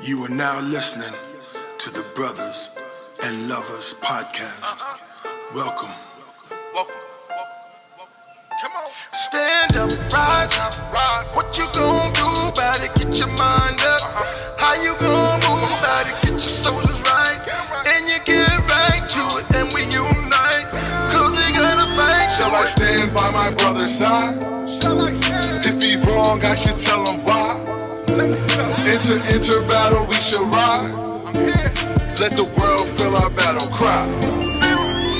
You are now listening to the Brothers and Lovers Podcast. Welcome. Come on. Stand up, rise up, rise. What you gonna do about it? Get your mind up. How you gonna move about it? Get your shoulders right. And you get right to it, and we unite. Cause we gotta fight. Shall I stand by my brother's side? If he wrong, I should tell him why. Enter battle, we should ride. Let the world feel our battle cry.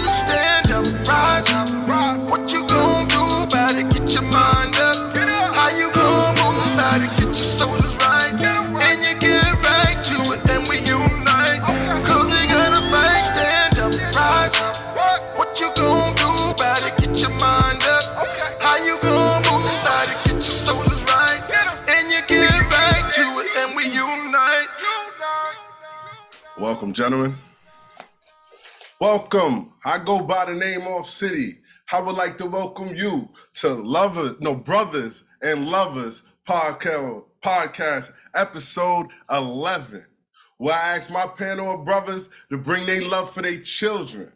Stand up, rise up, rise. What you gonna do about it? Get your mind up. How you gonna move about it? Get your shoulders right. And you get right to it, and we unite. Cause we gotta fight. Stand up, rise up. What you gonna do about it? Get your mind up. How you gonna move about it? Get your shoulders right. And you get right to it, and we unite. Welcome, gentlemen. Welcome. I go by the name of City. I would like to welcome you to Brothers and Lovers Podcast, episode 11, where I ask my panel of brothers to bring their love for their children,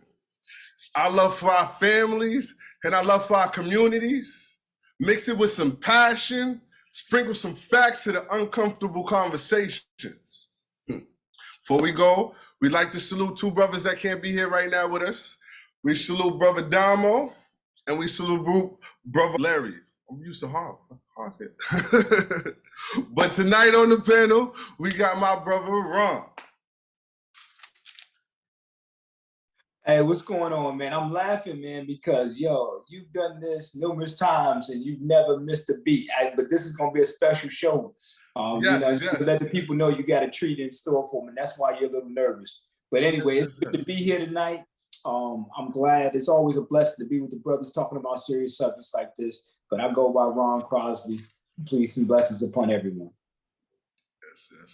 our love for our families, and our love for our communities. Mix it with some passion, sprinkle some facts to the uncomfortable conversations. Before we go, we'd like to salute two brothers that can't be here right now with us. We salute Brother Damo, and we salute Brother Larry. I'm used to hard hit. But tonight on the panel, we got my brother Ron. Hey, what's going on, man? I'm laughing, man, because, you've done this numerous times and you've never missed a beat. But this is going to be a special show. Yes. Let the people know you got a treat in store for them, and that's why you're a little nervous. But anyway, it's good to be here tonight. I'm glad. It's always a blessing to be with the brothers talking about serious subjects like this. But I go by Ron Crosby. Please and blessings upon everyone.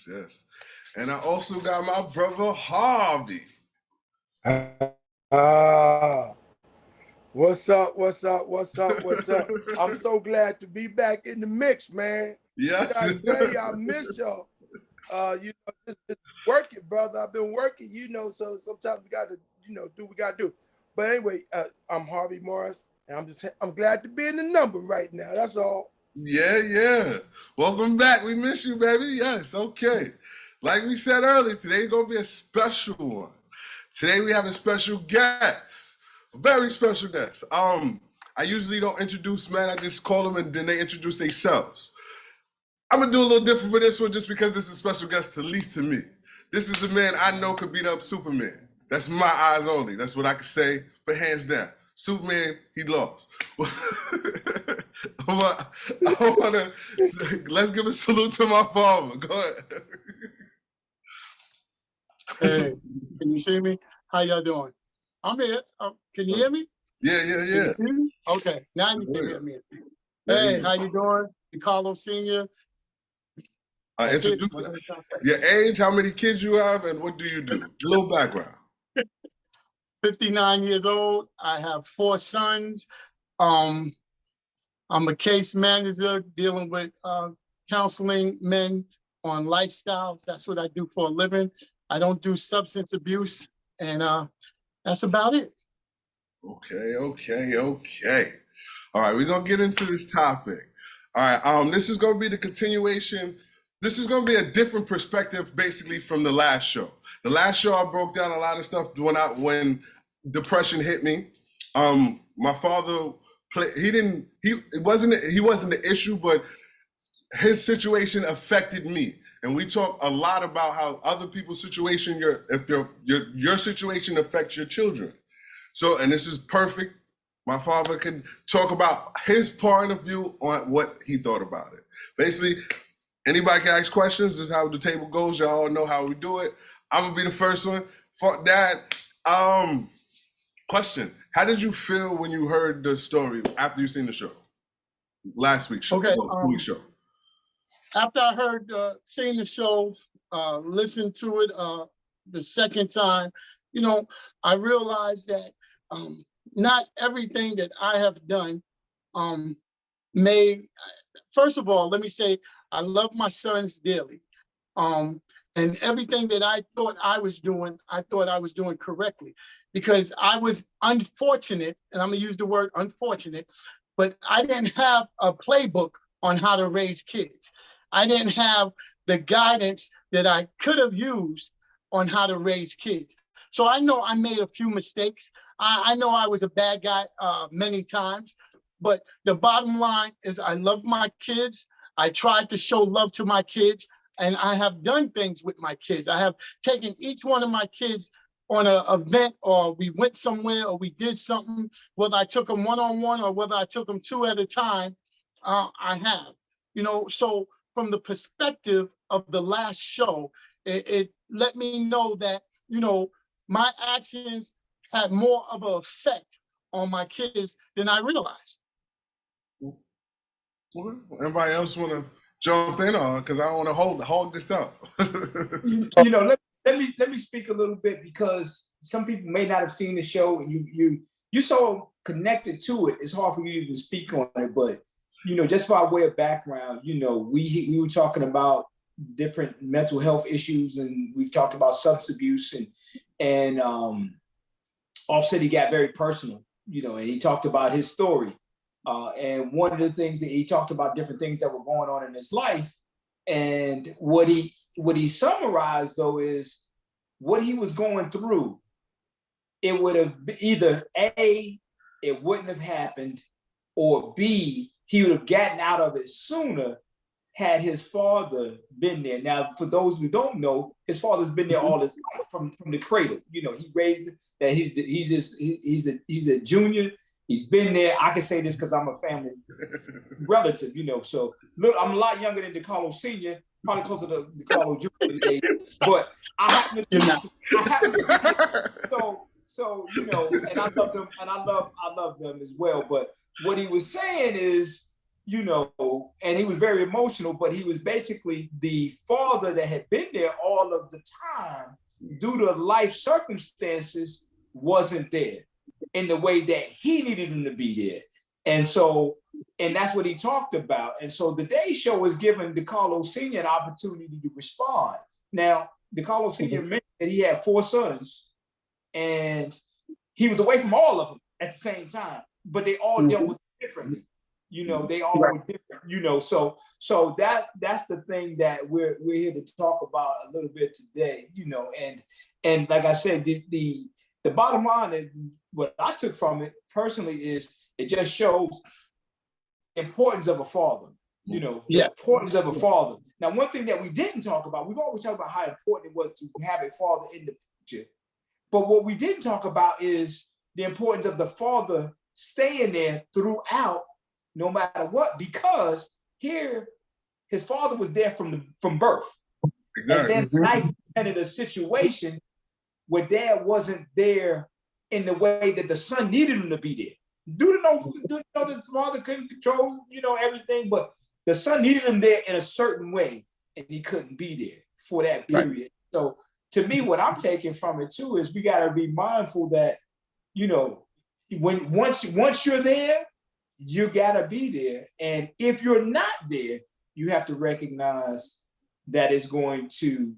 Yes. And I also got my brother Harvey. What's up? I'm so glad to be back in the mix, man. Yes. I miss y'all. Just working, brother. I've been working, so sometimes we got to, do what we got to do. But anyway, I'm Harvey Morris, and I'm glad to be in the number right now. That's all. Yeah. Welcome back. We miss you, baby. Yes, okay. Like we said earlier, today's going to be a special one. Today we have a special guest, a very special guest. I usually don't introduce men. I just call them and then they introduce themselves. I'm going to do a little different for this one just because this is a special guest, at least to me. This is the man I know could beat up Superman. That's my eyes only. That's what I can say, but hands down. Superman, he lost. Let's give a salute to my father. Go ahead. Hey, can you see me? How y'all doing? I'm here. Can you hear me? Yeah. Can you hear me? Okay, now you can hear me. Hey, how you doing? DeCarlo Sr. Introduce your age, how many kids you have, and what do you do? A little background. 59 years old. I have 4 sons. I'm a case manager dealing with counseling men on lifestyles. That's what I do for a living. I don't do substance abuse, and that's about it. Okay. All right, we're going to get into this topic. All right, this is going to be the continuation. This is going to be a different perspective, basically, from the last show. The last show, I broke down a lot of stuff when depression hit me. My father, he wasn't the issue, but his situation affected me. And we talk a lot about how other people's situation, your situation affects your children. So, and this is perfect. My father can talk about his point of view on what he thought about it. Basically, anybody can ask questions. This is how the table goes. Y'all all know how we do it. I'm gonna be the first one. For that, question: how did you feel when you heard the story after you seen the show? Last week's show, Okay, 2 weeks show. After I heard, seen the show, listened to it the second time, I realized that not everything that I have done first of all, let me say, I love my sons dearly. And everything that I thought I was doing correctly, because I was unfortunate, and I'm gonna use the word unfortunate, but I didn't have a playbook on how to raise kids. I didn't have the guidance that I could have used on how to raise kids. So I know I made a few mistakes. I know I was a bad guy many times, but the bottom line is I love my kids. I tried to show love to my kids, and I have done things with my kids. I have taken each one of my kids on an event, or we went somewhere, or we did something, whether I took them one-on-one or whether I took them two at a time, I have. So from the perspective of the last show, it let me know that, my actions had more of an effect on my kids than I realized. Anybody else want to jump in on? Because I don't want to hold this up. Let me speak a little bit, because some people may not have seen the show, and you so connected to it. It's hard for you to even speak on it, but just by way of background, we were talking about different mental health issues, and we've talked about substance abuse, and Offset, he got very personal, and he talked about his story. And one of the things that he talked about, different things that were going on in his life. And what he summarized, though, is what he was going through. It would have either A, it wouldn't have happened, or B, he would have gotten out of it sooner had his father been there. Now, for those who don't know, his father's been there all his life from the cradle. He raised that he's a junior. He's been there. I can say this because I'm a family relative, So look, I'm a lot younger than DeCarlo Senior, probably closer to DeCarlo Junior today. But I happen to so and I love them, and I love them as well. But what he was saying is, and he was very emotional, but he was basically the father that had been there all of the time, due to life circumstances, wasn't there in the way that he needed him to be there. And that's what he talked about. And so the Day Show is giving DeCarlo Sr. an opportunity to respond. Now, DeCarlo Sr. mentioned that he had 4 sons, and he was away from all of them at the same time, but they all dealt with it differently. They all were different, so that's the thing that we're here to talk about a little bit today, and like I said, the bottom line is, what I took from it personally is, it just shows the importance of a father, the importance of a father. Now, one thing that we didn't talk about, we've always talked about how important it was to have a father in the picture, but what we didn't talk about is the importance of the father staying there throughout, no matter what, because here, his father was there from birth. Exactly. And then life presented a situation where dad wasn't there in the way that the son needed him to be there. Due to know the father couldn't control, everything, but the son needed him there in a certain way, and he couldn't be there for that period. Right. So to me, what I'm taking from it too is we got to be mindful that, once you're there, you gotta be there. And if you're not there, you have to recognize that it's going to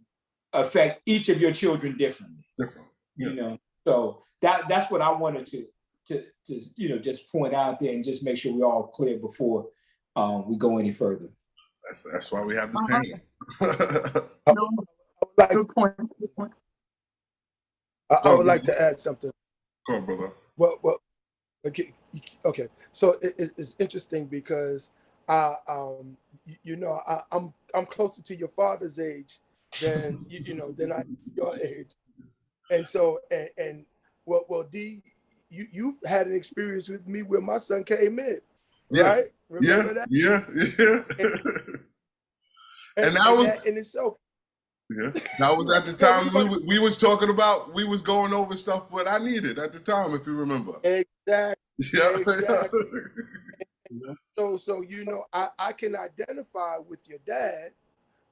affect each of your children differently. So that's what I wanted to just point out there, and just make sure we're all clear before we go any further. That's why we have the panel. I would like to add something. Go on, brother. Well, okay. So it's interesting because I'm closer to your father's age than than I your age, and so well, D, you've had an experience with me where my son came in, right? Remember that? Yeah. And that was that in itself. Yeah, that was at the time we was talking about. We was going over stuff what I needed at the time, if you remember. Exactly. Yeah. Exactly. So I can identify with your dad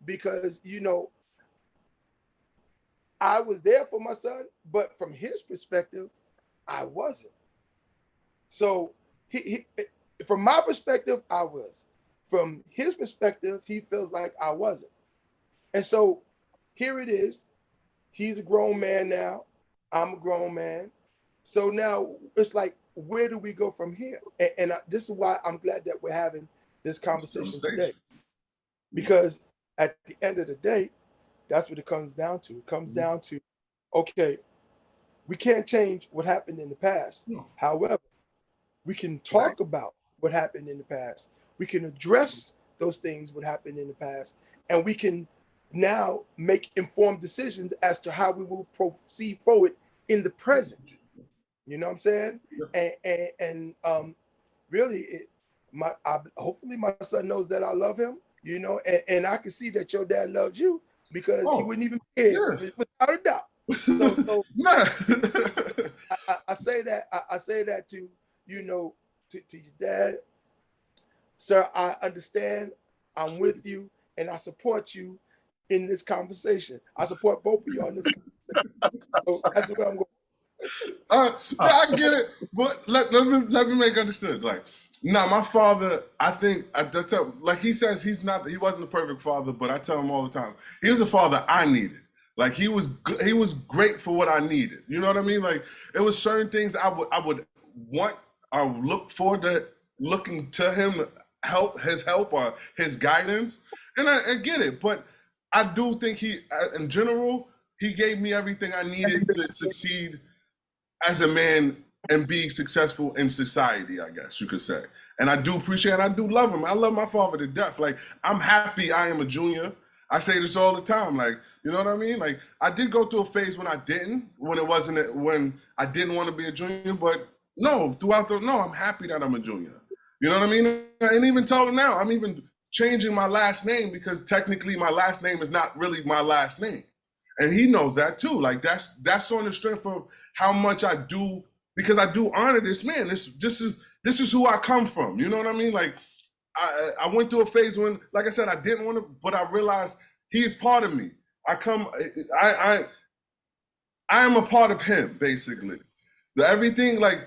because I was there for my son, but from his perspective, I wasn't. So he from my perspective, I was. From his perspective, he feels like I wasn't. And so here it is. He's a grown man now. I'm a grown man. So now it's like, where do we go from here? And this is why I'm glad that we're having this conversation today. Because at the end of the day, that's what it comes down to. It comes down to, okay, we can't change what happened in the past. However, we can talk about what happened in the past. We can address those things, what happened in the past, and we can now make informed decisions as to how we will proceed forward in the present. You know what I'm saying? And really, hopefully my son knows that I love him. You know, and I can see that your dad loves you, because he wouldn't even care, without a doubt. So I say that to, you know, to your dad, sir. I understand. I'm with you, and I support you in this conversation. I support both of you on this conversation. So that's where I'm going. I get it, but let me make understood. Like, now my father, I think like he says he wasn't the perfect father, but I tell him all the time, he was a father I needed. Like, he was great for what I needed. You know what I mean? Like, it was certain things I would want or look forward to looking to him his help or his guidance, and I get it. But I do think in general, he gave me everything I needed to succeed as a man and be successful in society, I guess you could say. And I do appreciate it. I do love him. I love my father to death. Like, I'm happy I am a junior. I say this all the time. Like, you know what I mean? Like, I did go through a phase when I didn't want to be a junior, but no, I'm happy that I'm a junior. You know what I mean? And even told him now, I'm even changing my last name, because technically my last name is not really my last name. And he knows that too. Like, that's on the strength of how much I do, because I do honor this man. This is who I come from. You know what I mean? Like, I went through a phase when, like I said, I didn't want to, but I realized he's part of me. I am a part of him, basically. Everything, like,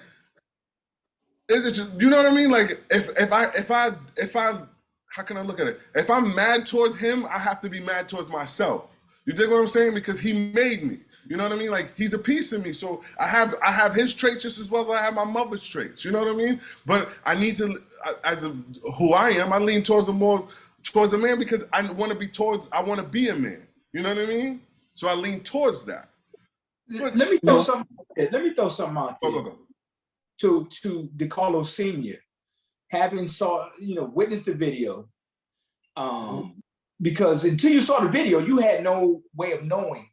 it's just, you know what I mean? Like, if I how can I look at it? If I'm mad towards him, I have to be mad towards myself. You dig what I'm saying? Because he made me. You know what I mean? Like, he's a piece of me. So I have his traits just as well as I have my mother's traits. You know what I mean? But I need to, who I am, I lean towards a man, because I want to be a man. You know what I mean? So I lean towards that. Let me throw something out there. To DeCarlo Sr., having witnessed the video, because until you saw the video, you had no way of knowing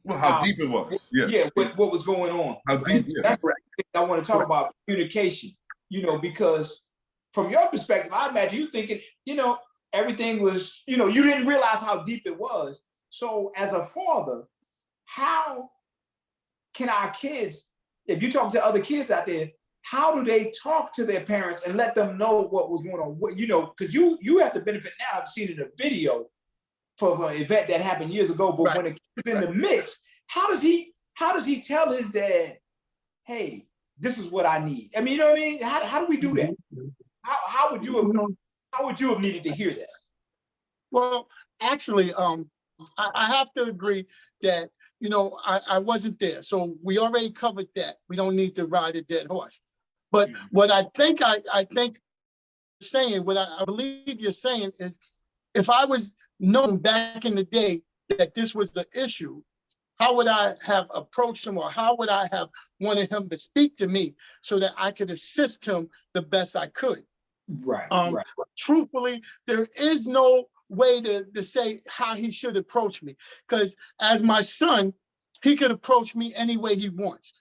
how deep it was. What was going on. How deep? That's what I want to talk about, communication. Because from your perspective, I imagine you thinking, everything was, you didn't realize how deep it was. So as a father, how can our kids, if you talk to other kids out there, how do they talk to their parents and let them know what was going on? Because you have the benefit now of seeing a video for an event that happened years ago, but when it is in the mix, how does he tell his dad, hey, this is what I need? I mean, you know what I mean? How do we do that? How would you have needed to hear that? Well, actually, I have to agree that, I wasn't there. So we already covered that. We don't need to ride a dead horse. But what I think saying, what I believe you're saying is, if I was known back in the day that this was the issue, how would I have approached him, or how would I have wanted him to speak to me so that I could assist him the best I could? Right. Truthfully, there is no way to say how he should approach me, because as my son, he could approach me any way he wants.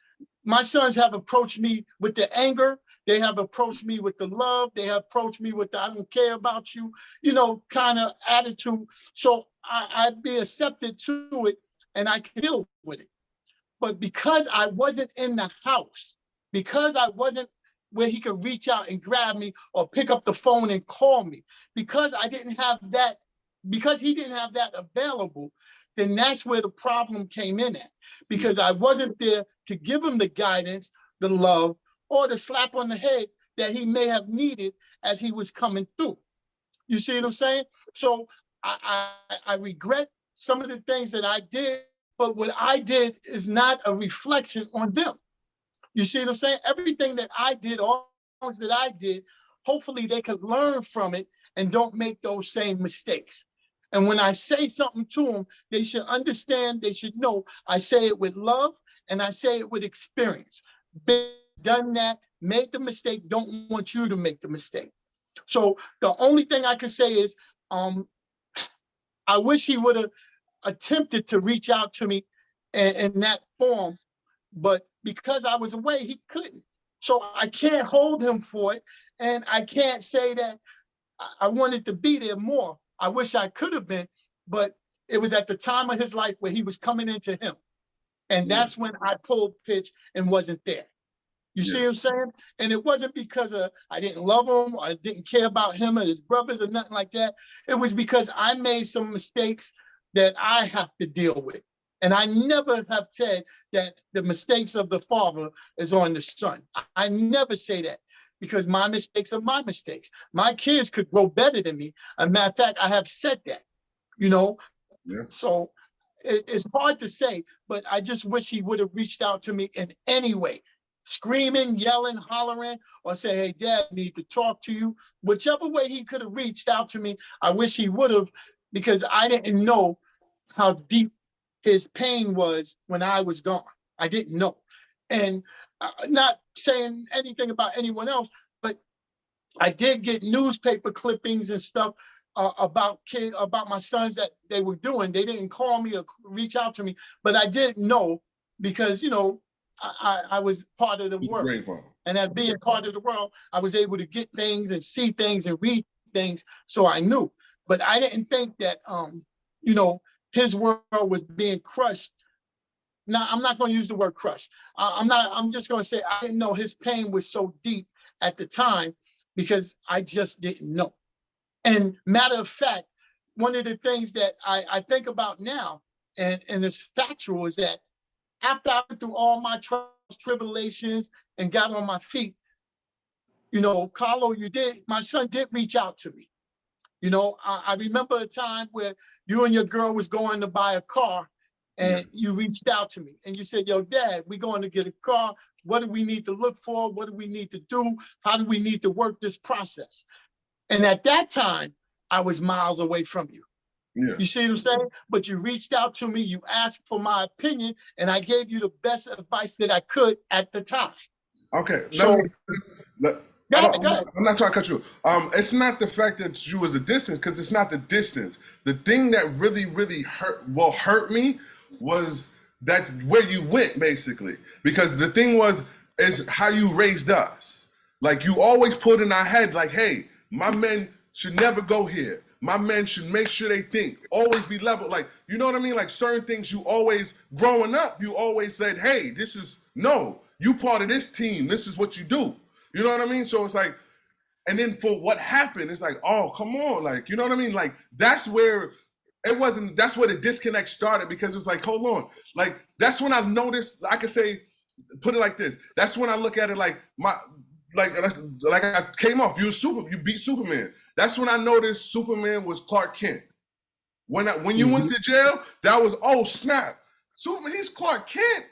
My sons have approached me with the anger. They have approached me with the love. They have approached me with the I don't care about you, kind of attitude. So I'd be accepted to it, and I can deal with it. But because I wasn't in the house, because I wasn't where he could reach out and grab me or pick up the phone and call me, because I didn't have that, because he didn't have that available, then that's where the problem came in at. Because I wasn't there to give him the guidance, the love, or the slap on the head that he may have needed as he was coming through. You see what I'm saying? So I regret some of the things that I did, but what I did is not a reflection on them. You see what I'm saying? Everything that I did, all things that I did, hopefully they could learn from it and don't make those same mistakes. And when I say something to them, they should understand, they should know I say it with love and I say it with experience. Been done that, made the mistake, don't want you to make the mistake. So the only thing I can say is, I wish he would have attempted to reach out to me in that form, but because I was away, he couldn't. So I can't hold him for it. And I can't say that I wanted to be there more. I wish I could have been, but it was at the time of his life where he was coming into him. And that's when I pulled pitch and wasn't there. You see what I'm saying? And it wasn't because I didn't love him or I didn't care about him and his brothers or nothing like that. It was because I made some mistakes that I have to deal with. And I never have said that the mistakes of the father is on the son. I never say that because my mistakes are my mistakes. My kids could grow better than me. As a matter of fact, I have said that, you know? Yeah. So it's hard to say, but I just wish he would have reached out to me in any way. Screaming, yelling, hollering, or say, hey, Dad, I need to talk to you. Whichever way he could have reached out to me, I wish he would have, because I didn't know how deep his pain was when I was gone. I didn't know. And not saying anything about anyone else, but I did get newspaper clippings and stuff about my sons that they were doing. They didn't call me or reach out to me, but I did know because, you know, I was part of the world. And as being part of the world, I was able to get things and see things and read things. So I knew, but I didn't think that, you know, his world was being crushed. Now, I'm not going to use the word crush. I'm just going to say, I didn't know his pain was so deep at the time because I just didn't know. And matter of fact, one of the things that I think about now, and it's factual, is that after I went through all my trials, tribulations, and got on my feet, you know, Carlo, my son did reach out to me. You know, I remember a time where you and your girl was going to buy a car and you reached out to me and you said, yo, Dad, we're going to get a car. What do we need to look for? What do we need to do? How do we need to work this process? And at that time, I was miles away from you. Yeah. You see what I'm saying? But you reached out to me, you asked for my opinion, and I gave you the best advice that I could at the time. Okay. So, I'm not trying to cut you. It's not the fact that you was a distance, because it's not the distance. The thing that really, really hurt me was that where you went, basically. Because the thing is how you raised us. Like, you always put in our head, like, hey, my men should never go here. My men should make sure they think, always be level. Like, you know what I mean? Like, certain things you always, growing up, you always said, hey, you part of this team. This is what you do. You know what I mean? So it's like, and then for what happened, it's like, oh, come on. Like, you know what I mean? Like, that's where the disconnect started, because it's like, hold on. Like, that's when I noticed, I could say, put it like this. That's when I look at it like, I came off, you beat Superman. That's when I noticed Superman was Clark Kent. When you went to jail, that was, oh, snap. Superman, he's Clark Kent.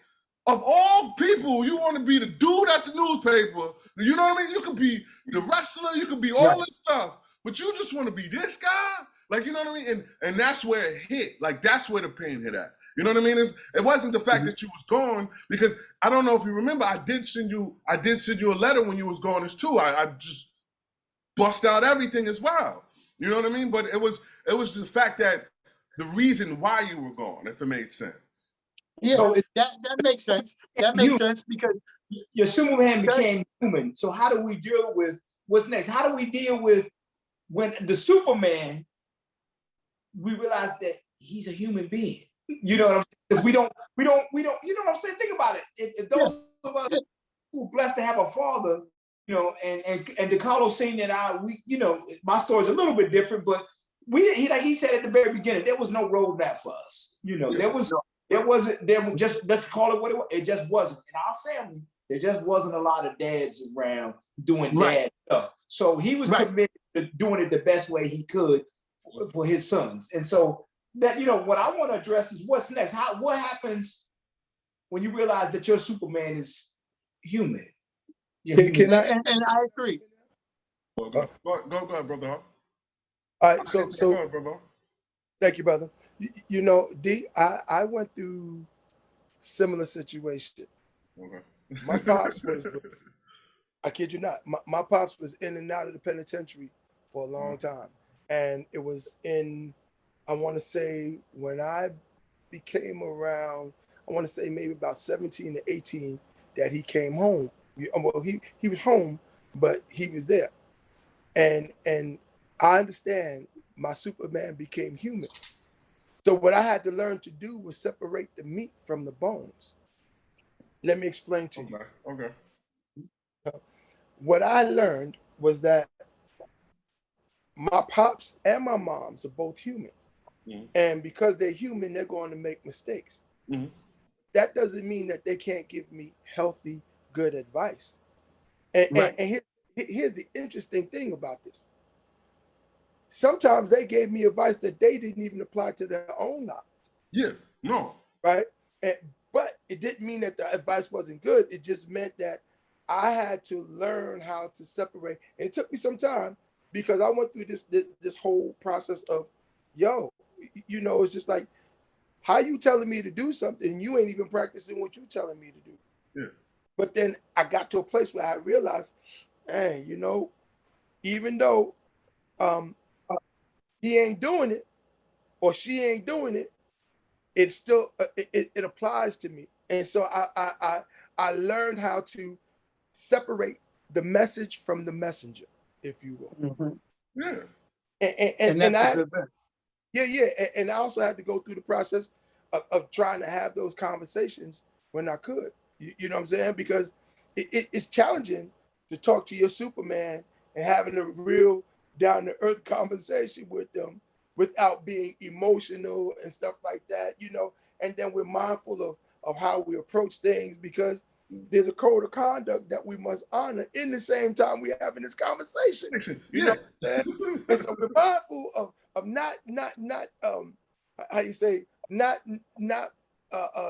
Of all people, you want to be the dude at the newspaper. You know what I mean? You could be the wrestler, you could be all this stuff, but you just want to be this guy? Like, you know what I mean? And that's where it hit. Like, that's where the pain hit at. You know what I mean? It wasn't the fact that you was gone, because I don't know if you remember, I did send you a letter when you was gone as too. I just bust out everything as well. You know what I mean? But it was the fact that the reason why you were gone, if it made sense. Yeah, so that makes sense. That makes sense, because your Superman became human. So how do we deal with what's next? How do we deal with when the Superman, we realize that he's a human being? You know what I'm saying? Because we don't, you know what I'm saying? Think about it. If those of us who are blessed to have a father, you know, and DeCarlo saying that you know, my story's a little bit different, but like he said at the very beginning, there was no roadmap for us. You know, there was just, let's call it what it was. It just wasn't. In our family, there just wasn't a lot of dads around doing dad stuff. So he was committed to doing it the best way he could. for his sons. And so that, you know, what I want to address is what's next. What happens when you realize that your Superman is human? Can I? And I agree. Go ahead, brother. Huh? All right. Go So ahead, brother. thank you, brother. You know, D, I went through similar situation. Okay. My pops was, I kid you not, my pops was in and out of the penitentiary for a long time. And it was in, I want to say, when I became around, I want to say maybe about 17 to 18, that he came home. Well, he was home, but he was there. And I understand my Superman became human. So what I had to learn to do was separate the meat from the bones. Let me explain to you. Okay. What I learned was that my pops and my moms are both humans. Mhm. And because they're human, they're going to make mistakes. Mm-hmm. That doesn't mean that they can't give me healthy, good advice. And, Right. and here's the interesting thing about this. Sometimes they gave me advice that they didn't even apply to their own lives. Yeah. No. Right? But it didn't mean that the advice wasn't good. It just meant that I had to learn how to separate. And it took me some time because I went through this whole process of, yo, you know, it's just like, how you telling me to do something and you ain't even practicing what you telling me to do. Yeah. But then I got to a place where I realized, hey, you know, even though he ain't doing it or she ain't doing it, it still it applies to me. And so I learned how to separate the message from the messenger, if you will. Mhm. Yeah. And And that's a I good thing. yeah. And I also had to go through the process of trying to have those conversations when I could. You know what I'm saying? Because it's challenging to talk to your Superman and having a real down to earth conversation with them without being emotional and stuff like that, you know. And then we're mindful of how we approach things because there's a code of conduct that we must honor in the same time we're having this conversation. You know what I'm saying? And so we're mindful of not how you say not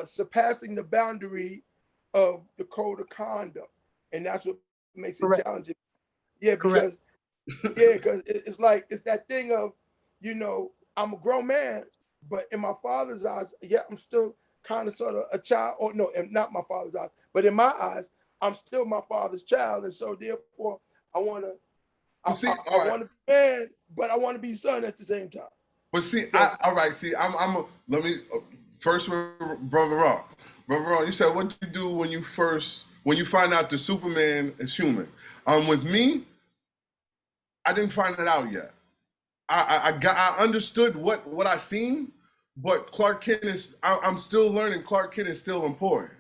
surpassing the boundary of the code of conduct, and that's what makes it Correct. challenging. Yeah, Correct. because it's like it's that thing of, you know, I'm a grown man, but in my father's eyes, yeah, I'm still kind of sort of a child. Or no, not my father's eyes, but in my eyes, I'm still my father's child, and so therefore, I want to. But see, I all right. want to be man, but I want to be son at the same time. But see, So- all right. See, let me first with brother Raw. Brother Raw, you said what you do when you find out the Superman is human. With me, I didn't find it out yet. I understood what I seen, but Clark Kent is. I'm still learning. Clark Kent is still important.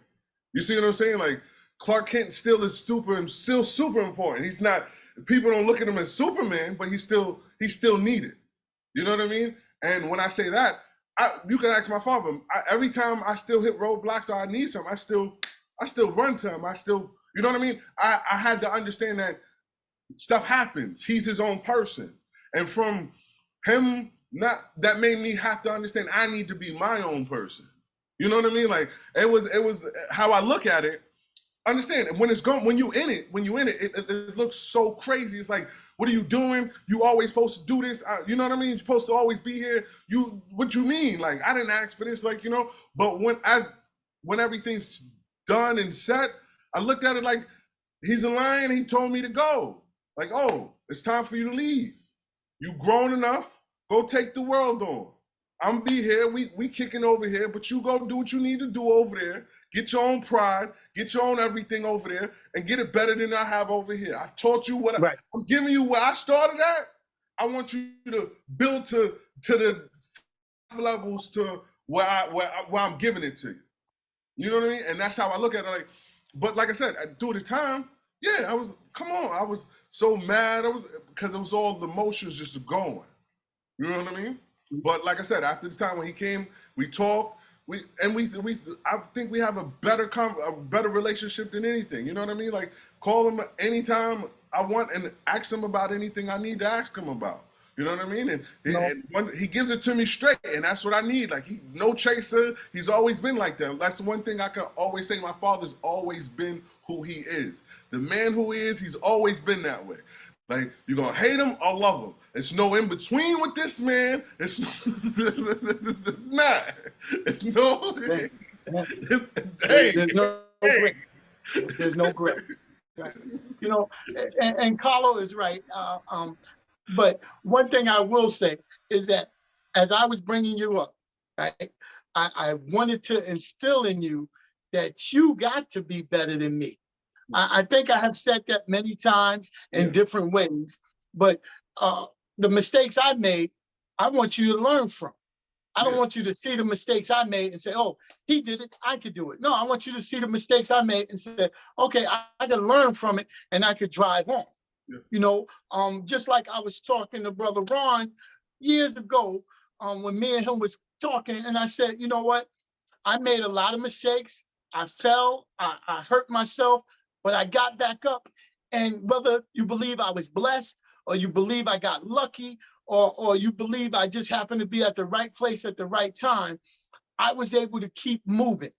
You see what I'm saying? Like Clark Kent still is still super important. He's not. People don't look at him as Superman, but he's still needed. You know what I mean? And when I say that, you can ask my father. Every time I still hit roadblocks or I need something, I still run to him. You know what I mean? I had to understand that stuff happens. He's his own person, and from him, that made me have to understand I need to be my own person. You know what I mean? Like it was how I look at it. Understand when you in it, it looks so crazy. It's like, what are you doing? You always supposed to do this. You know what I mean? You're supposed to always be here. What you mean? Like I didn't ask for this. Like, you know. But when everything's done and set, I looked at it like he's a lion. He told me to go. Like, oh, it's time for you to leave. You grown enough. Go take the world on. I'm be here. We kicking over here, but you go do what you need to do over there. Get your own pride, get your own everything over there, and get it better than I have over here. I taught you Right. I'm giving you where I started at. I want you to build to the levels to where I'm giving it to you. You know what I mean? And that's how I look at it. Like, but like I said, through the time, yeah, I was so mad. Because it was all the emotions just going. You know what I mean? But like I said, after the time when he came, we talked. I think we have a better relationship than anything. You know what I mean? Like call him anytime I want and ask him about anything I need to ask him about. You know what I mean? And, No. he gives it to me straight, and that's what I need. Like, no chaser. He's always been like that. That's the one thing I can always say. My father's always been who he is. The man who he is, he's always been that way. Like, you're going to hate him or love him. It's no in between with this man. It's not. It's no. There's no grit. There's no grit. You know, and Carlo is right. But one thing I will say is that as I was bringing you up, right, I wanted to instill in you that you got to be better than me. I think I have said that many times in different ways, but the mistakes I made, I want you to learn from. I don't want you to see the mistakes I made and say, oh, he did it, I could do it. No, I want you to see the mistakes I made and say, okay, I can learn from it and I could drive on. Yeah. You know, just like I was talking to Brother Ron years ago, when me and him was talking, and I said, you know what? I made a lot of mistakes. I fell, I hurt myself, but I got back up. And whether you believe I was blessed or you believe I got lucky or you believe I just happened to be at the right place at the right time, I was able to keep moving.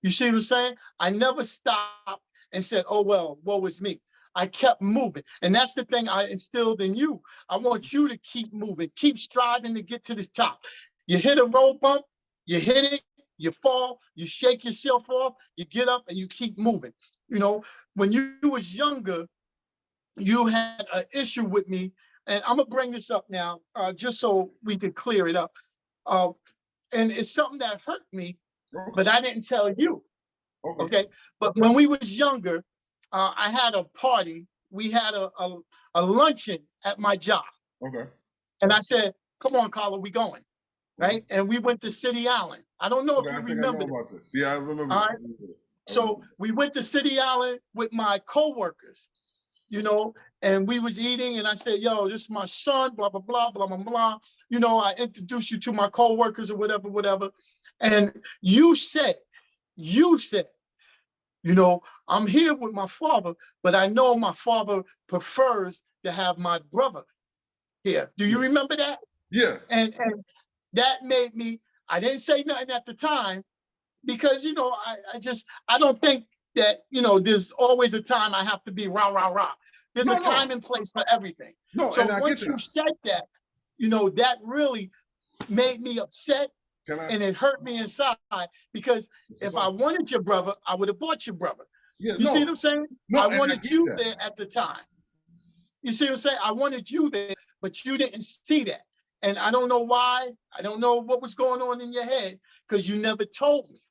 You see what I'm saying? I never stopped and said, oh, well, woe is me. I kept moving. And that's the thing I instilled in you. I want you to keep moving, keep striving to get to this top. You hit a road bump, you hit it, you fall, you shake yourself off, you get up and you keep moving. You know, when you was younger, you had an issue with me, and I'm gonna bring this up now, just so we can clear it up. And it's something that hurt me, but I didn't tell you. Okay. But when we was younger, I had a party. We had a luncheon at my job. Okay. And I said, come on, Carlo, we going. Right. And we went to City Island. I don't know if you remember this. Yeah, I remember. All right. So we went to City Island with my coworkers, you know, and we was eating, and I said, yo, this is my son, blah, blah, blah, blah, blah, blah. You know, I introduced you to my coworkers or whatever, whatever. And you said, you know, I'm here with my father, but I know my father prefers to have my brother here. Do you remember that? Yeah. And that made me, I didn't say nothing at the time because, you know, I don't think that, you know, there's always a time I have to be rah, rah, rah. There's a time and place for everything. No, so once you said that, you know, that really made me upset. And it hurt me inside because if I wanted your brother, I would have bought your brother. Yeah, you see what I'm saying? No, I wanted you there at the time. You see what I'm saying? I wanted you there, but you didn't see that. And I don't know why. I don't know what was going on in your head because you never told me.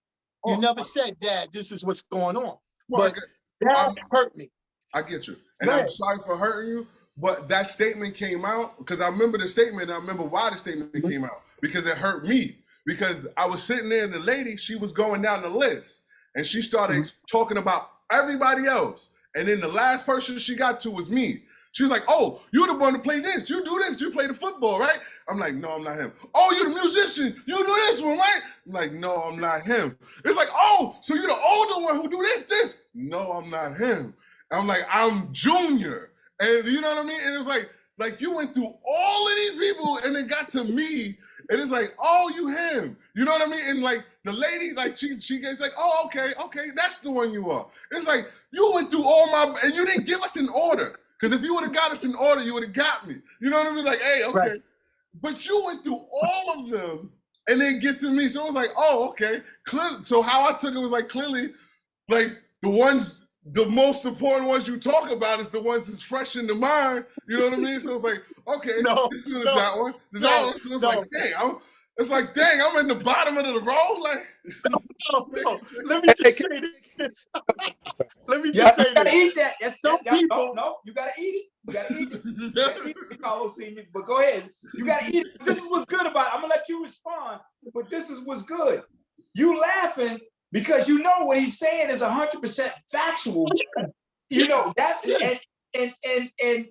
You never said, Dad, this is what's going on. Well, but that hurt me. I get you. And I'm sorry for hurting you, but that statement came out because I remember the statement. And I remember why the statement came out because it hurt me. Because I was sitting there and the lady, she was going down the list and she started talking about everybody else. And then the last person she got to was me. She was like, oh, you're the one to play this. You do this. You play the football, right? I'm like, no, I'm not him. Oh, you're the musician. You do this one, right? I'm like, no, I'm not him. It's like, oh, so you're the older one who do this. No, I'm not him. I'm like, I'm Junior. And you know what I mean? And it was like you went through all of these people and it got to me. And it's like, oh, you him. You know what I mean? And like the lady, like she gets like, oh, okay, that's the one you are. It's like you went through all my, and you didn't give us an order. Because if you would have got us an order, you would have got me. You know what I mean? Like, hey, okay. Right. But you went through all of them and then get to me. So it was like, oh, okay. So how I took it was like clearly, like the most important ones you talk about is the ones that's fresh in the mind. You know what I mean? So it's like, okay, as soon as that one. It's like, dang, it's like, dang, I'm in the bottom of the road. Like, no. Let me just say this. Let me just say this. You gotta eat that. People. No, you gotta eat it. You gotta eat it. You gotta eat it. Carlos see me, but go ahead. You gotta eat it. This is what's good about it. I'm gonna let you respond, but this is what's good. You laughing because you know what he's saying is 100% factual. You know that's and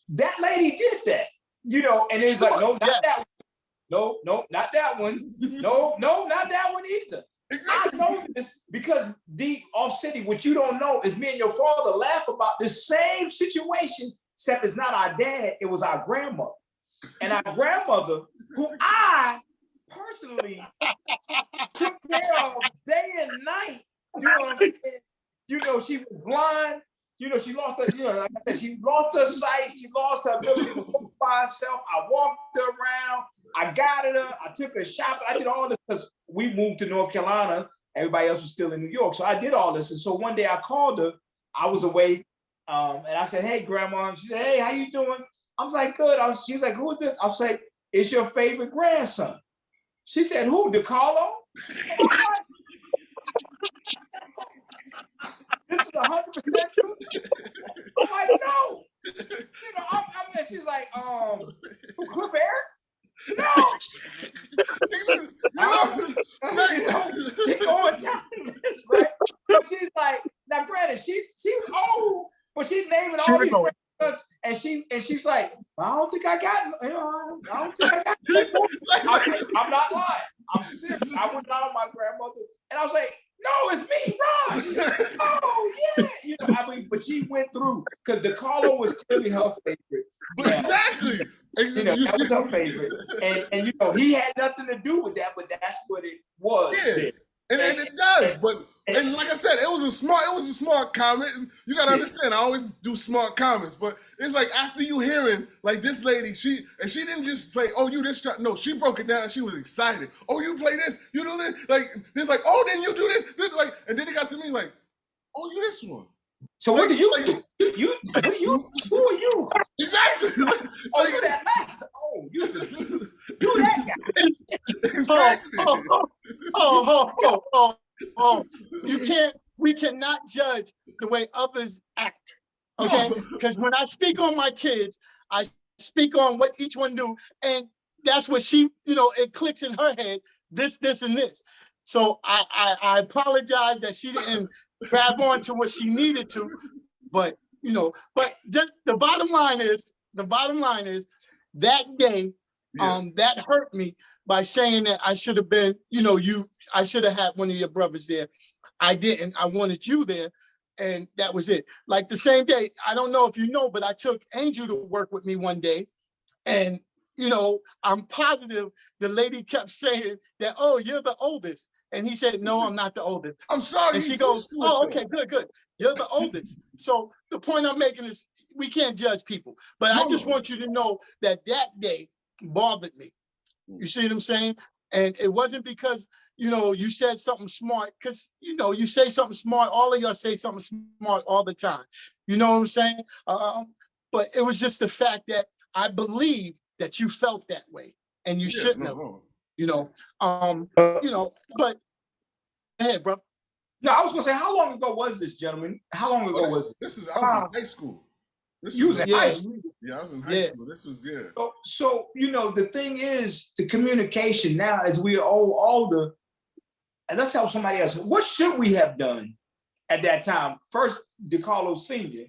that lady did that. You know, and it's like, no, not that one. No, not that one. No, not that one either. I know this because off city, what you don't know is me and your father laugh about this same situation, except it's not our dad, it was our grandmother. And our grandmother, who I personally took care of day and night, you know what I'm saying? You know, she was blind. You know, she lost her, you know, like I said, she lost her sight. She lost her ability to walk by herself. I walked her around. I guided her. I took her shopping. I did all this because we moved to North Carolina. Everybody else was still in New York. So I did all this. And so one day I called her. I was away. And I said, hey, Grandma. She said, hey, how you doing? I'm like, good. She's like, who is this? I'll say, it's your favorite grandson. She said, who, DeCarlo? This is 100% true. I'm like, no. You know, and she's like, who, Cliff Eric? No. You know, she's going down this, right? So she's like, now granted, she's old, but she's naming all these grandsons, and she's like, I don't think I got, you know, I don't think I got. I'm not lying. I'm serious. I was not on my grandmother, and I was like, no, it's me, Ron. Oh, yeah. You know, I mean, but she went through because DeCarlo was clearly her favorite. Exactly. You know, that was her favorite. And you know, he had nothing to do with that, but that's what it was. Yeah. And it does, and like I said, it was a smart comment. You gotta understand, I always do smart comments, but it's like after you hearing like this lady, she didn't just say, "Oh, you this," no, she broke it down. And she was excited. Oh, you play this, you do this, like it's like, oh, then you do this, like, and then it got to me like, oh, you this one. So what do you do? Who are you? Exactly. Oh, you that laugh. Oh, you that guy. Exactly. We cannot judge the way others act, okay? Because when I speak on my kids, I speak on what each one do, and that's what she, you know, it clicks in her head, this, and this. So I apologize that she didn't grab on to what she needed to, but, you know, but just the bottom line is that day, that hurt me by saying that I should have been, you know, I should have had one of your brothers there. I didn't. I wanted you there, and that was it. Like the same day, I don't know if you know, but I took Angel to work with me one day, and, you know, I'm positive the lady kept saying that, oh, you're the oldest. And he said, no, I'm not the oldest. I'm sorry. And she goes, oh, okay, good. You're the oldest. So the point I'm making is we can't judge people. But I just want you to know that day bothered me. You see what I'm saying? And it wasn't because, you know, you said something smart, because, you know, you say something smart. All of y'all say something smart all the time. You know what I'm saying? But it was just the fact that I believe that you felt that way, and you shouldn't have. You know, but go ahead, bro. No, I was gonna say, how long ago was this, gentleman? How long ago was this? I was in high school. You was in high school. Yeah, I was in high school. This was So you know, the thing is, the communication now, as we are all older, and let's help somebody else. What should we have done at that time? First, DeCarlo Sr.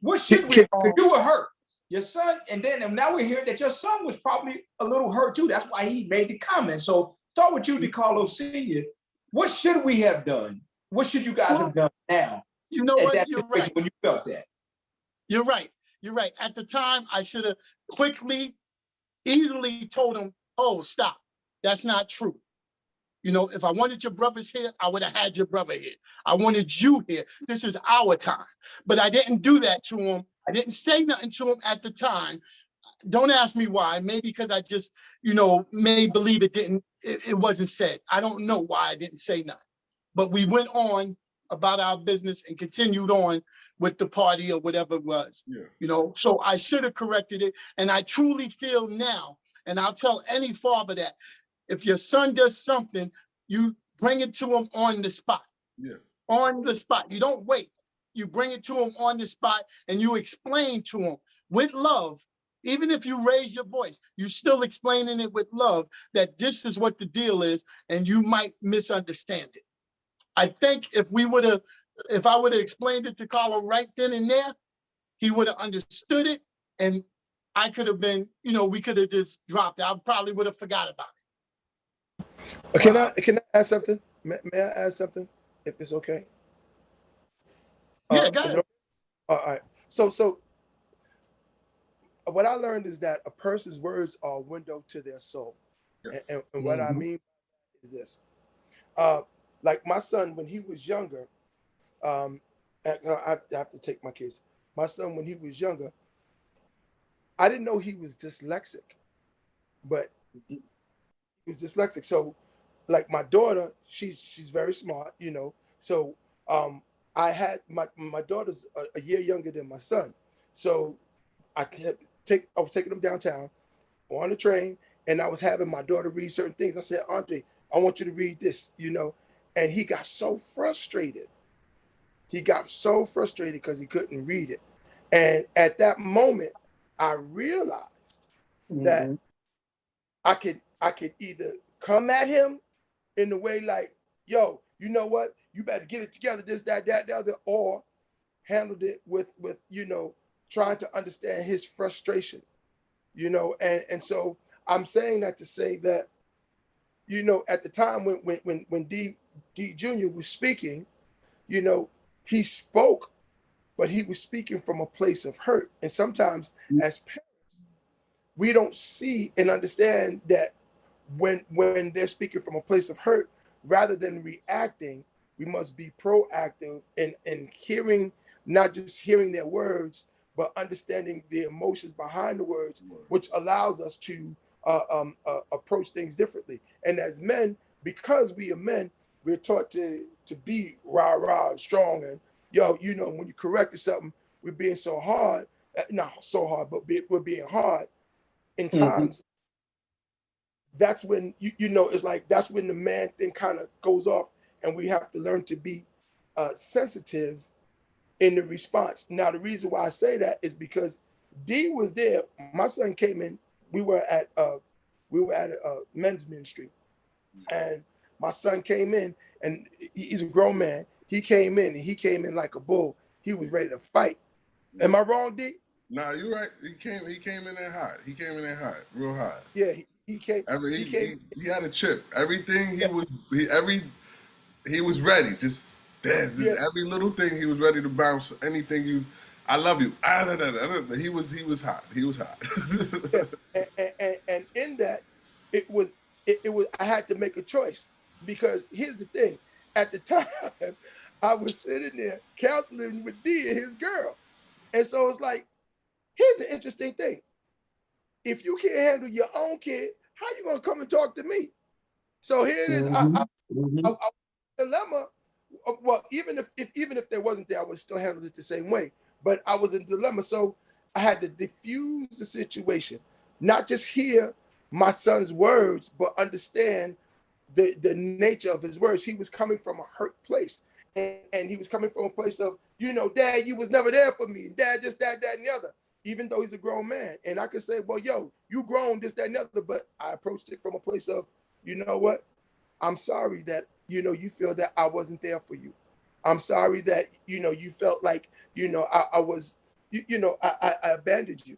What should we have done? You were hurt. Your son, and now we're hearing that your son was probably a little hurt too. That's why he made the comment. So start with you, DeCarlo Sr. What should we have done? What should you guys have done now? You know what? You're right. When you felt that. You're right. At the time, I should have easily told him, oh, stop. That's not true. You know, if I wanted your brothers here, I would have had your brother here. I wanted you here. This is our time. But I didn't do that to him. I didn't say nothing to him at the time. Don't ask me why. Maybe because I just, you know, may believe it wasn't said. I don't know why I didn't say nothing. But we went on about our business and continued on with the party or whatever it was. Yeah. You know, so I should have corrected it. And I truly feel now, and I'll tell any father that if your son does something, you bring it to him on the spot. Yeah. On the spot. You don't wait. You bring it to him on the spot and you explain to him with love. Even if you raise your voice, you're still explaining it with love that this is what the deal is, and you might misunderstand it. I think if I would have explained it to Carlo right then and there, he would have understood it, and I could have been, you know, we could have just dropped it. I probably would have forgot about it. Can I add something? May I add something, if it's okay? Yeah, go ahead. All right. So what I learned is that a person's words are a window to their soul. Yes. And what I mean is this. Like my son, when he was younger, and I have to take my kids. My son, when he was younger, I didn't know he was dyslexic, but he was dyslexic. So, like my daughter, she's very smart, you know. So, I had my daughter's a year younger than my son, so I was taking them downtown on the train, and I was having my daughter read certain things. I said, Auntie, I want you to read this, you know, and he got so frustrated. He got so frustrated because he couldn't read it. And at that moment, I realized that I could either come at him in the way like, yo, you know what? You better get it together, this, that, the other, or handled it with you know, trying to understand his frustration, you know, and so I'm saying that to say that, you know, at the time when D Jr. was speaking, you know, he spoke, but he was speaking from a place of hurt. And sometimes as parents, we don't see and understand that when they're speaking from a place of hurt, rather than reacting, we must be proactive in hearing, not just hearing their words, but understanding the emotions behind the words, which allows us to approach things differently. And as men, because we are men, we're taught to be rah-rah and strong, and yo, you know, when you corrected something, we're being so hard, not so hard, but we're being hard in times. That's when you know, it's like that's when the man thing kind of goes off, and we have to learn to be sensitive in the response. Now, the reason why I say that is because D was there. My son came in. We were at a men's ministry, and my son came in, and he's a grown man. He came in like a bull. He was ready to fight. Am I wrong, D? Nah, you're right. He came in there hot. He came in there hot, real hot. Yeah, he came. He had a chip. Everything he was ready. Just every little thing he was ready to bounce. Anything you, I love you. He was hot. He was hot. And in that, it was I had to make a choice, because here's the thing. At the time, I was sitting there counseling with D and his girl, and so it's like, here's the interesting thing. If you can't handle your own kid, how you gonna come and talk to me? So here it is. I dilemma. Well, even if there wasn't there, I would still handle it the same way. But I was in a dilemma, so I had to diffuse the situation, not just hear my son's words, but understand the nature of his words. He was coming from a hurt place, and he was coming from a place of, you know, Dad, you was never there for me. Dad, just that, and the other. Even though he's a grown man, and I could say, well, yo, you grown, this, that, and the other. But I approached it from a place of, you know what? I'm sorry that, you know, you feel that I wasn't there for you. I'm sorry that, you know, you felt like, you know, I was, I abandoned you.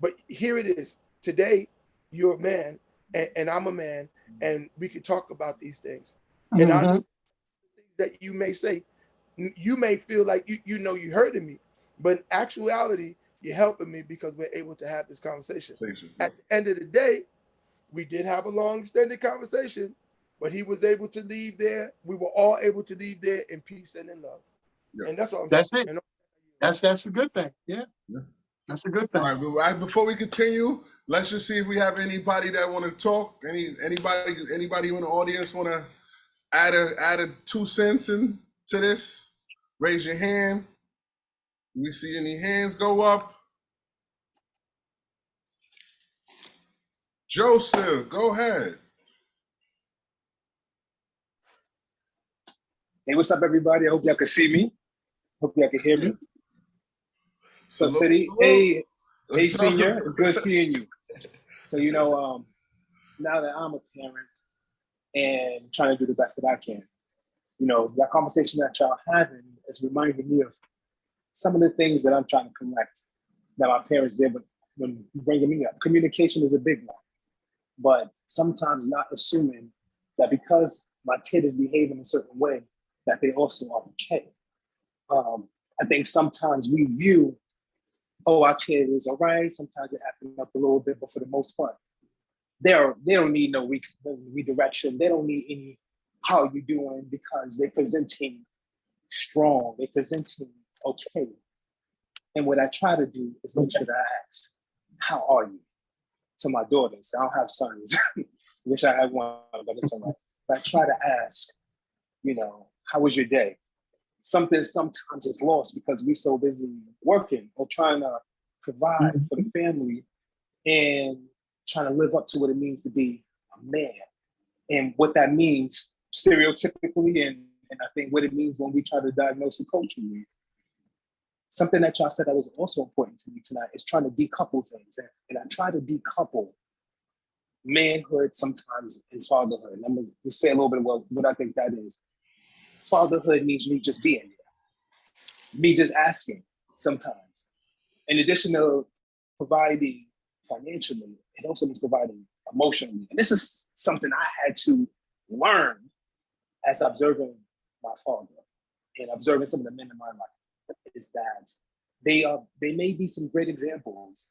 But here it is. Today, you're a man, and I'm a man, and we could talk about these things. And I understand that you may say, you may feel like you know you hurting me, but in actuality, you're helping me because we're able to have this conversation. At the end of the day, we did have a long extended conversation, but he was able to leave there. We were all able to leave there in peace and in love. Yeah. And that's all I'm saying. It. That's a good thing. Yeah. That's a good thing. All right, before we continue, let's just see if we have anybody that want to talk. Anybody in the audience want to add a 2 cents into this? Raise your hand. We see any hands go up. Joseph, go ahead. Hey, what's up, everybody? I hope y'all can see me. Hope y'all can hear me. So, City, hey, Senior, it's good seeing you. So, you know, now that I'm a parent and trying to do the best that I can, you know, that conversation that y'all having is reminding me of some of the things that I'm trying to correct that my parents did when bringing me up. Communication is a big one, but sometimes not assuming that because my kid is behaving a certain way, that they also are okay. I think sometimes we view oh, our kid is all right. Sometimes it happens up a little bit, but for the most part, they don't need no redirection. They don't need any how you doing because they're presenting strong. They're presenting okay. And what I try to do is make sure that I ask, how are you? To my daughters. I don't have sons. Wish I had one, but it's all right. But I try to ask, you know, how was your day? Something sometimes is lost because we're so busy working or trying to provide for the family and trying to live up to what it means to be a man and what that means stereotypically and I think what it means when we try to diagnose it culturally. Something that y'all said that was also important to me tonight is trying to decouple things. And I try to decouple manhood sometimes and fatherhood. And I'm going to just say a little bit about what I think that is. Fatherhood means me just being there, me just asking sometimes. In addition to providing financially, it also means providing emotionally. And this is something I had to learn as observing my father and observing some of the men in my life, is that they may be some great examples,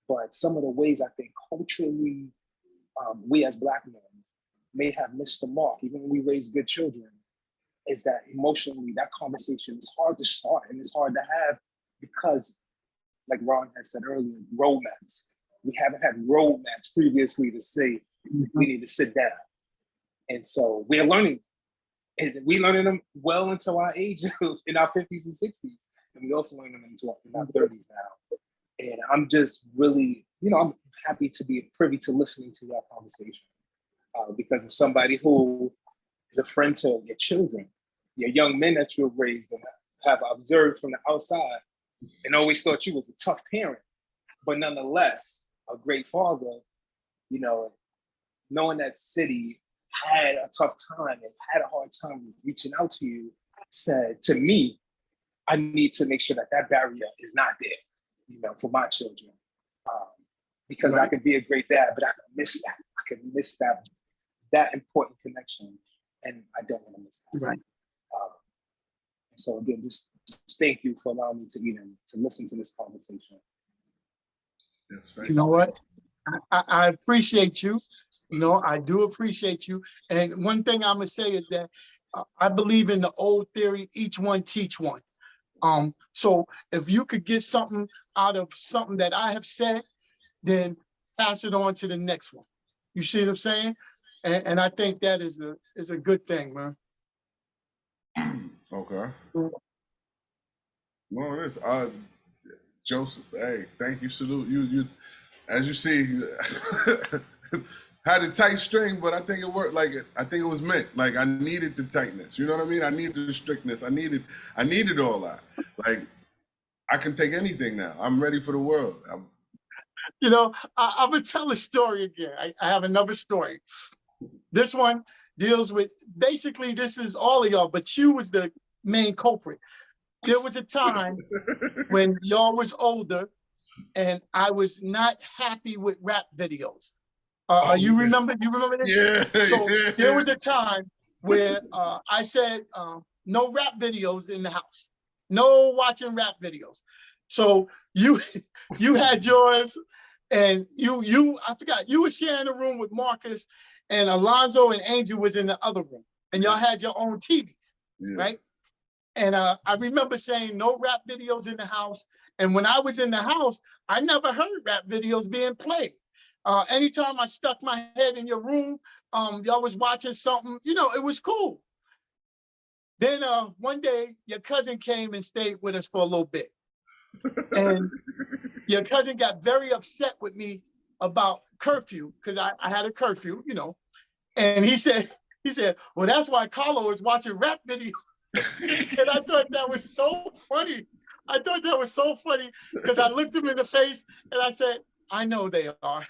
but some of the ways I think culturally we as Black men may have missed the mark, even when we raise good children, is that emotionally that conversation is hard to start and it's hard to have because, like Ron has said earlier, roadmaps. We haven't had roadmaps previously to say we need to sit down. And so we're learning. And we learning them well into our age in our 50s and 60s. And we also learning them in our 30s now. And I'm just really, I'm happy to be privy to listening to your conversation because as somebody who is a friend to your children, your young men that you have raised and have observed from the outside and always thought you was a tough parent, but nonetheless, a great father, knowing that city had a tough time and had a hard time reaching out to you, said to me, I need to make sure that barrier is not there, for my children. Because right. I could be a great dad, but I could miss that. I could miss that important connection. And I don't want to miss that. Right. So again, just thank you for allowing me to even to listen to this conversation. Yes, you know what? I appreciate you. I do appreciate you. And one thing I'm gonna say is that I believe in the old theory, each one teach one. So if you could get something out of something that I have said, then pass it on to the next one. You see what I'm saying? And I think that is a good thing, man. Okay. Well, it is. Joseph, hey, thank you, salute. You as you see, had a tight string, but I think it worked. I think it was meant. Like I needed the tightness. You know what I mean? I needed the strictness. I needed all that. Like I can take anything now. I'm ready for the world. I'm gonna tell a story again. I have another story. This one deals with, basically this is all of y'all, but you was the main culprit. There was a time when y'all was older and I was not happy with rap videos. You remember this? Yeah. So there was a time where I said, no rap videos in the house. No watching rap videos. So you had yours and I forgot, you were sharing a room with Marcus and Alonzo and Angel was in the other room and y'all had your own TVs, right? And I remember saying no rap videos in the house. And when I was in the house, I never heard rap videos being played. Anytime I stuck my head in your room, y'all was watching something, it was cool. Then one day, your cousin came and stayed with us for a little bit. And your cousin got very upset with me about curfew, because I had a curfew, And he said, well, that's why Carlo is watching rap videos. And I thought that was so funny. Because I looked him in the face and I said, I know they are.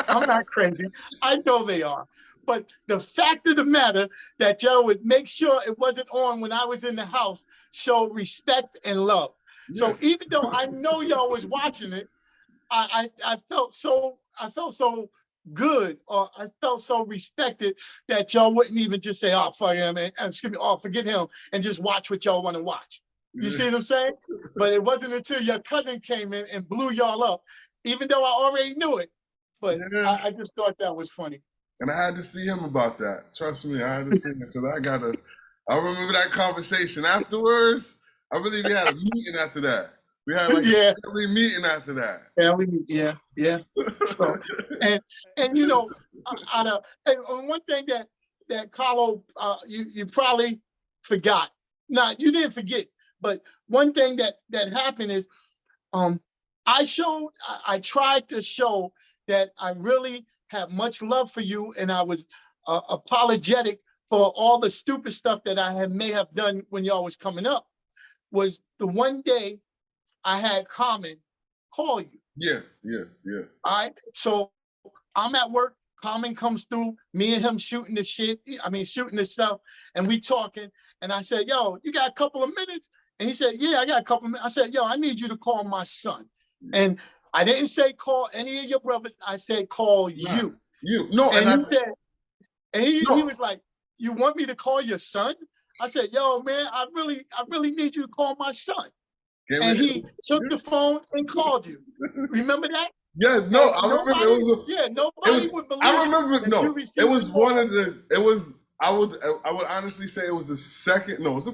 I'm not crazy. I know they are. But the fact of the matter that y'all would make sure it wasn't on when I was in the house showed respect and love. Yeah. So even though I know y'all was watching it, I felt so good, or I felt so respected that y'all wouldn't even just say, oh, fuck him, excuse me, oh, forget him, and just watch what y'all want to watch. You see what I'm saying? But it wasn't until your cousin came in and blew y'all up, even though I already knew it. But Yeah. I just thought that was funny. And I had to see him about that. Trust me, I had to see him because I remember that conversation afterwards. I believe we had a meeting after that. We had like a family meeting after that. Yeah. So, and you know, and one thing that Carlo, you probably forgot. Nah, you didn't forget. But one thing that happened is, I tried to show that I really have much love for you, and I was apologetic for all the stupid stuff that I may have done when y'all was coming up. Was the one day I had Carmen call you. Yeah. All right. So I'm at work. Carmen comes through, me and him shooting the stuff, and we talking. And I said, yo, you got a couple of minutes? And he said, yeah, I got a couple of minutes. I said, yo, I need you to call my son. And I didn't say call any of your brothers. I said, call you. You. No, and he was like, you want me to call your son? I said, yo, man, I really need you to call my son. And he took the phone and called you. Remember that? Yeah, no, I remember. Nobody would believe. I remember. No, it was one of the. It was. I would honestly say it was the second. No, it was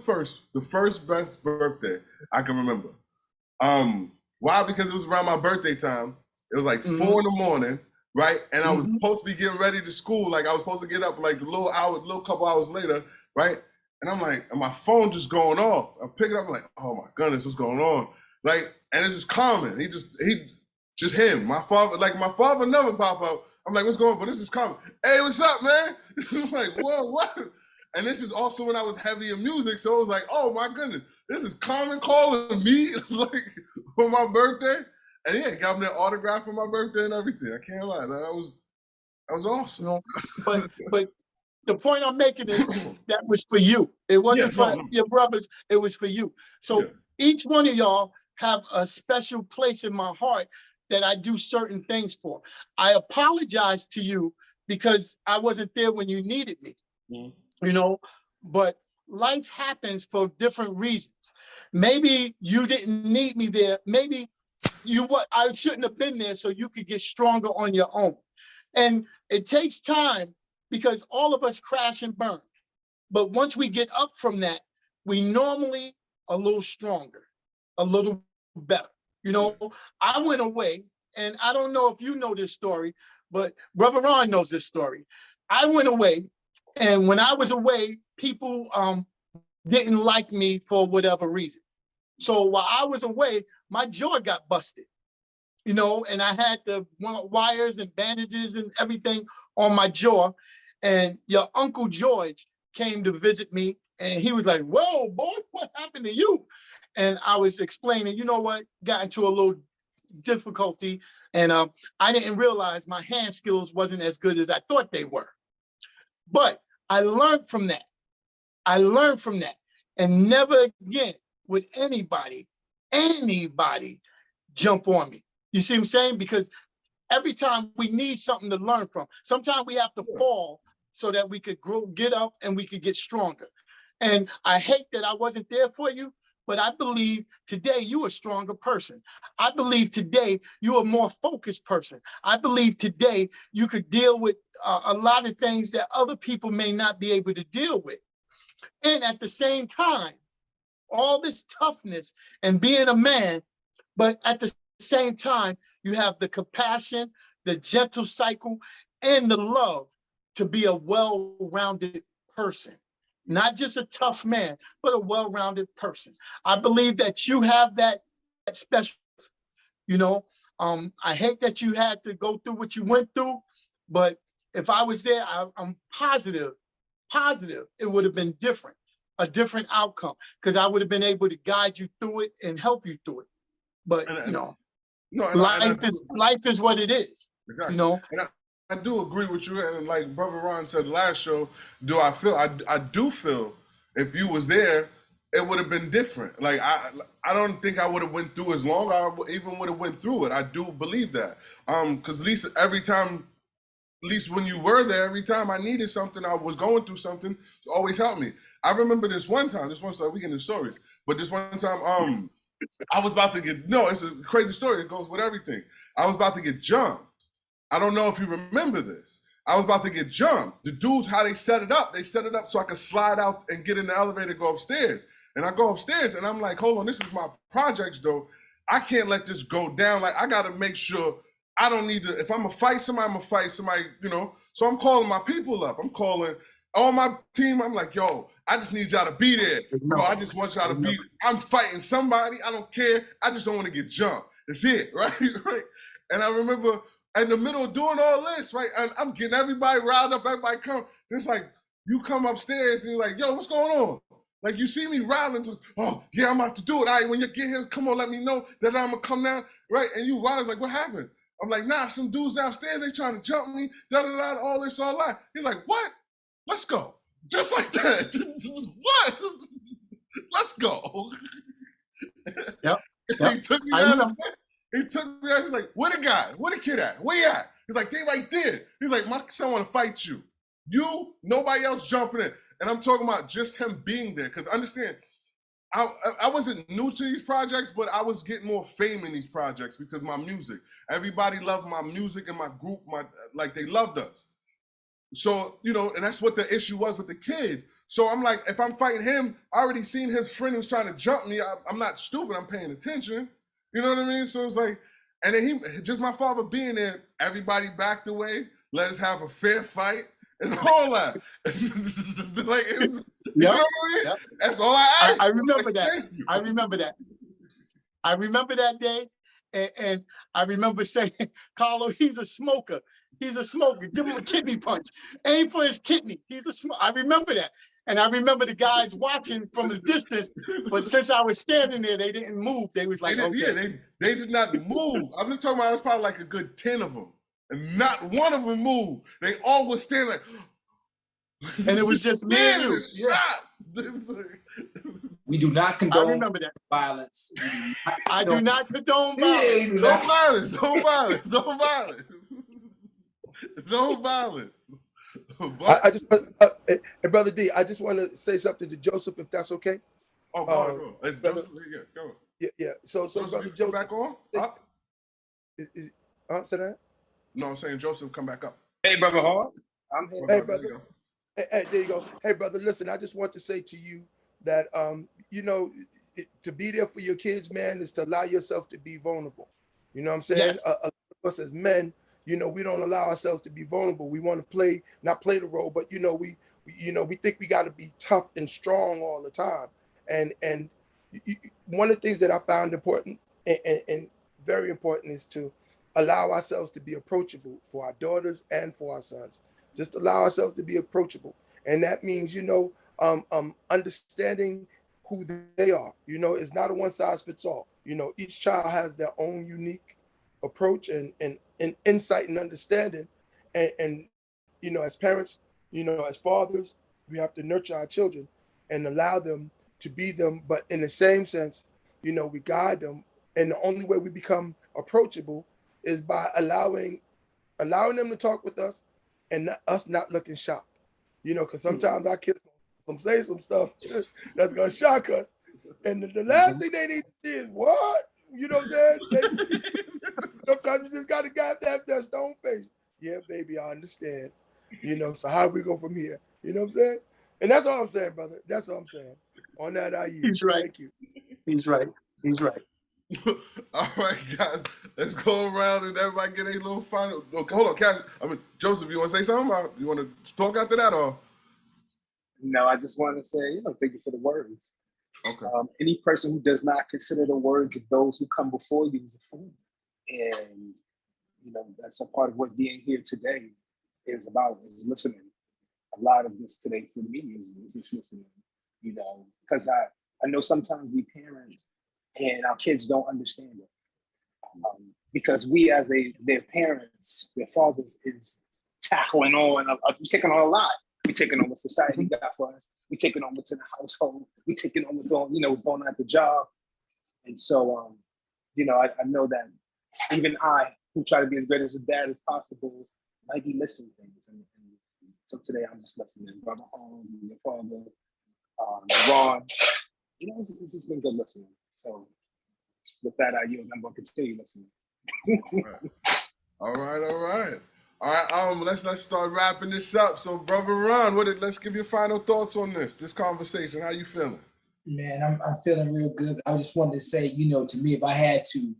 the first best birthday I can remember. Why? Because it was around my birthday time. It was like 4 a.m, right? And I was supposed to be getting ready to school. Like I was supposed to get up like a couple hours later, right? And I'm like, and my phone just going off. I pick it up, I'm like, oh my goodness, what's going on? Like, and it's just common. He just him. My father never pop up. I'm like, what's going on? But this is common. Hey, what's up, man? I'm like, whoa, what? And this is also when I was heavy in music, so it was like, oh my goodness, this is Common calling me like for my birthday. And yeah, got me an autograph for my birthday and everything. I can't lie, that was awesome. You know, but the point I'm making is that was for you. It wasn't for your brothers. It was for you. So each one of y'all have a special place in my heart that I do certain things for. I apologize to you because I wasn't there when you needed me. You know, but life happens for different reasons. Maybe you didn't need me there. Maybe I shouldn't have been there so you could get stronger on your own. And it takes time because all of us crash and burn. But once we get up from that, we normally a little stronger, a little better. You know, I went away, and I don't know if you know this story, but Brother Ron knows this story. I went away, and when I was away, people didn't like me for whatever reason. So while I was away, my jaw got busted, you know, and I had the wires and bandages and everything on my jaw. And your Uncle George came to visit me, and he was like, whoa, boy, what happened to you? And I was explaining, you know what, got into a little difficulty, and I didn't realize my hand skills wasn't as good as I thought they were. But I learned from that. And never again would anybody jump on me. You see what I'm saying? Because every time we need something to learn from, sometimes we have to fall so that we could grow, get up, and we could get stronger. And I hate that I wasn't there for you, but I believe today you're a stronger person. I believe today you're a more focused person. I believe today you could deal with a lot of things that other people may not be able to deal with. And at the same time, all this toughness and being a man, but at the same time, you have the compassion, the gentle cycle, and the love to be a well-rounded person. Not just a tough man, but a well-rounded person. I believe that you have that special, you know. I hate that you had to go through what you went through, but if I was there, I'm positive it would have been different, a different outcome, because I would have been able to guide you through it and help you through it. But you know, life is what it is. Exactly. You know. And I do agree with you, and like Brother Ron said last show, I do feel if you was there, it would have been different. Like I don't think I would have went through as long. I even would have went through it. I do believe that. Because at least when you were there, every time I needed something, I was going through something, you always helped me. I remember this one time, we get into stories, but this one time, I was about to get, no, it's a crazy story. It goes with everything. I was about to get jumped. I don't know if you remember this. I was about to get jumped. The dudes, how they set it up so I could slide out and get in the elevator, go upstairs. And I go upstairs and I'm like, hold on, this is my projects though. I can't let this go down. Like, I got to make sure I don't need to, if I'm gonna fight somebody, I'm gonna fight somebody, you know? So I'm calling my people up. I'm calling all my team. I'm like, yo, I just need y'all to be there. Bro, I just want y'all to be, I'm fighting somebody. I don't care. I just don't want to get jumped. That's it, right? Right. And I remember in the middle of doing all this, right? And I'm getting everybody riled up, everybody come. It's like, you come upstairs and you're like, yo, what's going on? Like, you see me riling, just, oh, yeah, I'm about to do it. All right, when you get here, come on, let me know that I'm gonna come down, right? And you rise like, what happened? I'm like, nah, some dudes downstairs, they trying to jump me, da-da-da, all this, all that. He's like, what? Let's go. Just like that. What? Let's go. Yep. He took me downstairs. He took me down. He's like, where the guy? Where the kid at? Where you at? He's like, they right there. He's like, my son want to fight you. You, nobody else jumping in. And I'm talking about just him being there. Because understand, I wasn't new to these projects, but I was getting more fame in these projects because my music. Everybody loved my music and my group. Like, they loved us. So, you know, and that's what the issue was with the kid. So I'm like, if I'm fighting him, I already seen his friend who's trying to jump me. I'm not stupid. I'm paying attention. You know what I mean? So it's like, and then just my father being there, everybody backed away, let us have a fair fight and all that. Like, you know what I mean? Yep. That's all I asked. I remember like, that. I remember that. I remember that day. And I remember saying, Carlo, he's a smoker. He's a smoker. Give him a kidney punch. Aim for his kidney. He's a smoker. I remember that. And I remember the guys watching from a distance, but since I was standing there, they didn't move. They was like, okay. Yeah, they did not move. I'm just talking about, it was probably like a good 10 of them. And not one of them moved. They all was standing like, and it was just me and you. Yeah. We do not condone violence. I do not condone violence. No violence. No violence. No violence. No violence. I just, hey, Brother D, I just want to say something to Joseph, if that's okay. Oh, go on, go. It's Joseph. Go. Yeah. So Brother Joseph, back on. Up. Answer that. No, I'm saying Joseph, come back up. Hey, Brother Hall. I'm here. Hey, brother. Hey, there you go. Hey, brother, listen, I just want to say to you that, you know, to be there for your kids, man, is to allow yourself to be vulnerable. You know what I'm saying? Yes. A lot of us as men, you know, we don't allow ourselves to be vulnerable. We want to not play the role, but, you know, we think we got to be tough and strong all the time. And one of the things that I found important and very important is to allow ourselves to be approachable for our daughters and for our sons. Just allow ourselves to be approachable. And that means, you know, understanding who they are. You know, it's not a one size fits all. You know, each child has their own unique approach and insight and understanding. And, you know, as parents, you know, as fathers, we have to nurture our children and allow them to be them. But in the same sense, you know, we guide them. And the only way we become approachable is by allowing them to talk with us and us not looking shocked. You know, because sometimes our kids say some stuff that's going to shock us. And the last thing they need to see is, what? You know what I'm saying? Sometimes you just got to have that stone face. Yeah, baby, I understand. You know, so how we go from here? You know what I'm saying? And that's all I'm saying, brother. That's all I'm saying. On that, I use. He's right. Thank you. He's right. He's right. All right, guys, let's go around and everybody get a little final. Okay, hold on, Cash. Joseph, you want to say something? You want to talk after that, or? No, I just want to say, thank you for the words. Okay. Any person who does not consider the words of those who come before you is a fool. And, that's a part of what being here today is about, is listening. A lot of this today for me is just listening, because I know sometimes we parent and our kids don't understand it. Because we as their parents, their fathers, is tackling on, we're taking on a lot. We're taking on what society got for us. We're taking on what's in the household. We're taking on what's going on at the job. And so, I know that even I, who try to be as great as a dad as possible, might be missing things. And so today I'm just listening. Brother home, your father, Ron. You know, this has been good listening. So with that, I yield. I'm going to continue listening. All right. Let's start wrapping this up. So, Brother Ron, let's give your final thoughts on this conversation. How you feeling? Man, I'm feeling real good. I just wanted to say, to me, if I had to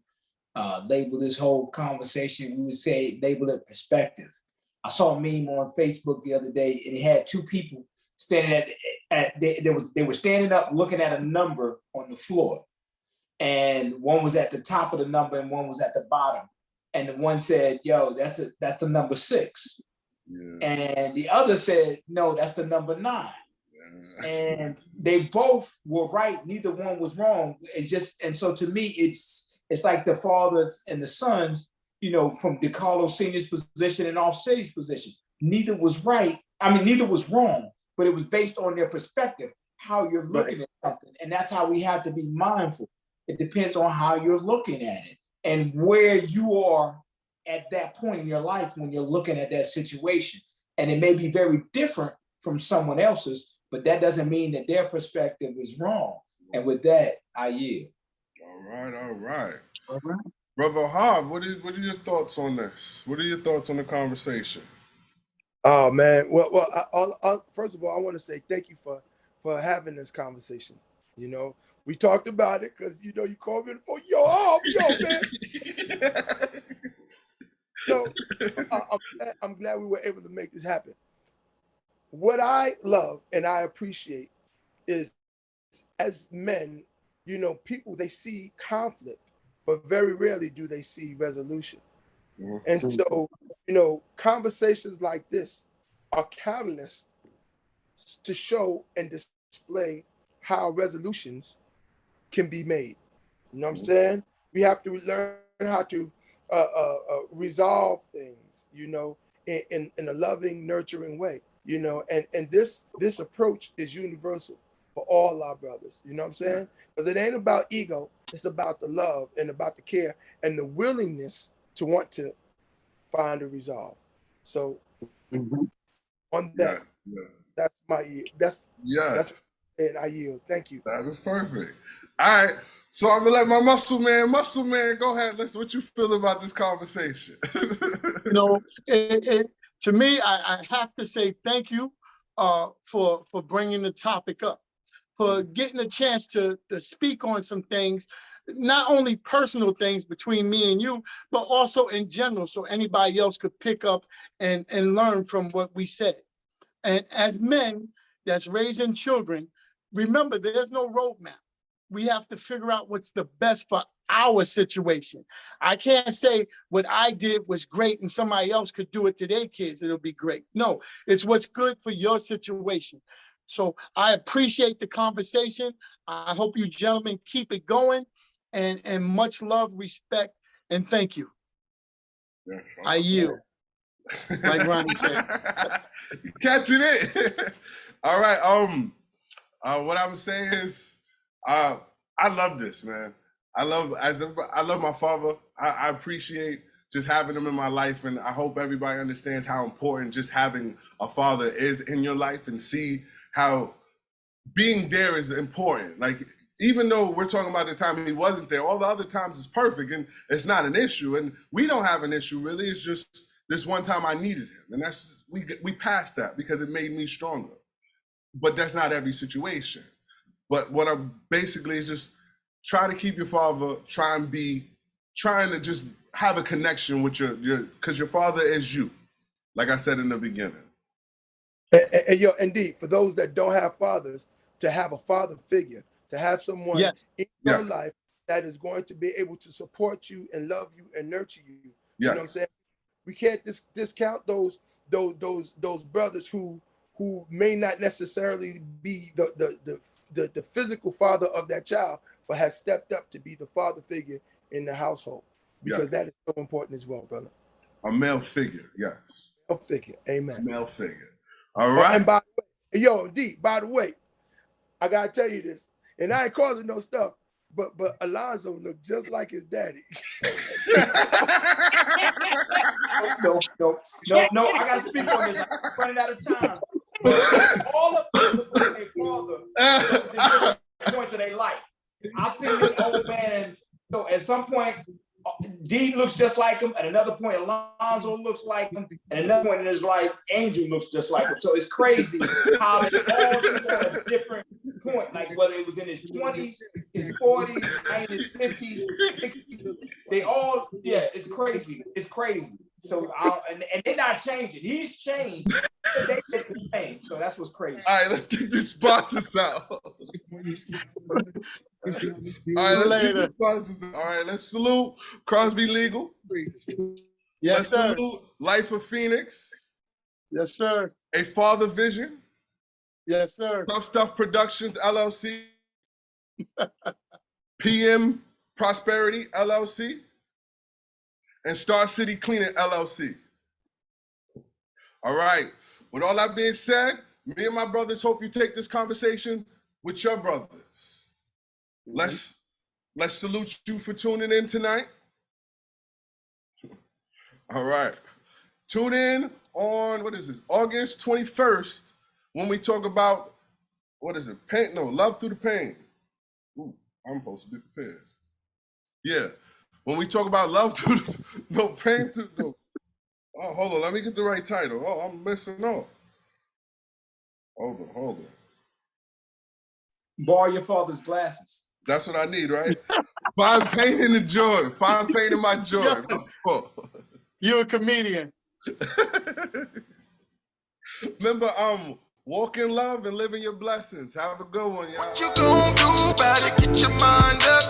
label this whole conversation, we would say label it perspective. I saw a meme on Facebook the other day, and it had two people standing they were standing up looking at a number on the floor, and one was at the top of the number and one was at the bottom, and the one said, "Yo, that's the number 6," and the other said, "No, that's the number 9." And they both were right. Neither one was wrong. And so to me, it's like the fathers and the sons, from DeCarlo Senior's position and Off City's position. Neither was right. I mean, neither was wrong, but it was based on their perspective, how you're looking at something. And that's how we have to be mindful. It depends on how you're looking at it and where you are at that point in your life when you're looking at that situation. And it may be very different from someone else's, but that doesn't mean that their perspective is wrong. And with that, I yield. All right. Brother Harv, what are your thoughts on this? What are your thoughts on the conversation? Oh man, well, first of all, I want to say thank you for having this conversation. We talked about it because you called me before. Yo, man. So I'm glad we were able to make this happen. What I love and I appreciate is, as men, people, they see conflict, but very rarely do they see resolution. Mm-hmm. And so, conversations like this are catalysts to show and display how resolutions can be made. You know what I'm saying? We have to learn how to resolve things, in a loving, nurturing way. And this approach is universal for all our brothers. You know what I'm saying? Because it ain't about ego. It's about the love and about the care and the willingness to want to find a resolve. So on that, that's my yield. That's and I yield. Thank you. That is perfect. All right. So I'm gonna let my muscle man, go ahead. What you feel about this conversation? To me, I have to say thank you for bringing the topic up, for getting a chance to speak on some things, not only personal things between me and you, but also in general, so anybody else could pick up and learn from what we said. And as men that's raising children, remember, there's no roadmap. We have to figure out what's the best for our situation. I can't say what I did was great and somebody else could do it to their kids, it'll be great. No, it's what's good for your situation. So I appreciate the conversation. I hope you gentlemen keep it going, and much love, respect, and thank you. Yeah, I yield. Like Ronnie said. Catching it. All right. What I'm saying is, I love this, man. I love my father. I appreciate just having him in my life, and I hope everybody understands how important just having a father is in your life, and see how being there is important. Like, even though we're talking about the time he wasn't there, all the other times is perfect and it's not an issue, and we don't have an issue really. It's just this one time I needed him, and that's we passed that because it made me stronger. But that's not every situation. But what I'm basically is just try to keep your father, trying to just have a connection with your because your father is you, like I said in the beginning. And indeed, for those that don't have fathers, to have a father figure, to have someone in your life that is going to be able to support you and love you and nurture you. You know what I'm saying? We can't discount those brothers who may not necessarily be the physical father of that child, but has stepped up to be the father figure in the household, because that is so important as well, brother. A male figure, yes. A figure, amen. A male figure. All right. And by the way, I gotta tell you this, and I ain't causing no stuff, but Alonzo looked just like his daddy. No, I gotta speak on this. I'm running out of time. All of them look like their father at different points of their life. I've seen this old man, so at some point, D looks just like him. At another point, Alonzo looks like him. At another point in his life, Angel looks just like him. So it's crazy how they all look at a different point, like whether it was in his 20s, his 40s, and his 50s, 60s. They all, yeah, it's crazy. It's crazy. So, and they're not changing. He's changed. They didn't change. So that's what's crazy. All right, let's get these sponsors out. All right, let's salute Crosby Legal. Yes, let's sir. salute Life of Phoenix. Yes, sir. A Father Vision. Yes, sir. Tough Stuff Productions, LLC. PM Prosperity, LLC. And Star City Cleaning, LLC. All right. With all that being said, me and my brothers hope you take this conversation with your brothers. Let's salute you for tuning in tonight. All right. Tune in on, what is this, August 21st, when we talk about, what is it, pain? No, Love Through the Pain. Ooh, I'm supposed to be prepared. Yeah. When we talk about love through the, no, pain through, no. Oh, hold on, let me get the right title. Oh, I'm messing up. Hold on. Borrow your father's glasses. That's what I need, right? Find pain in the joy. Find pain in my joy. You're a comedian. Remember, walk in love and live in your blessings. Have a good one, y'all. What you gonna do about it? Get your mind up.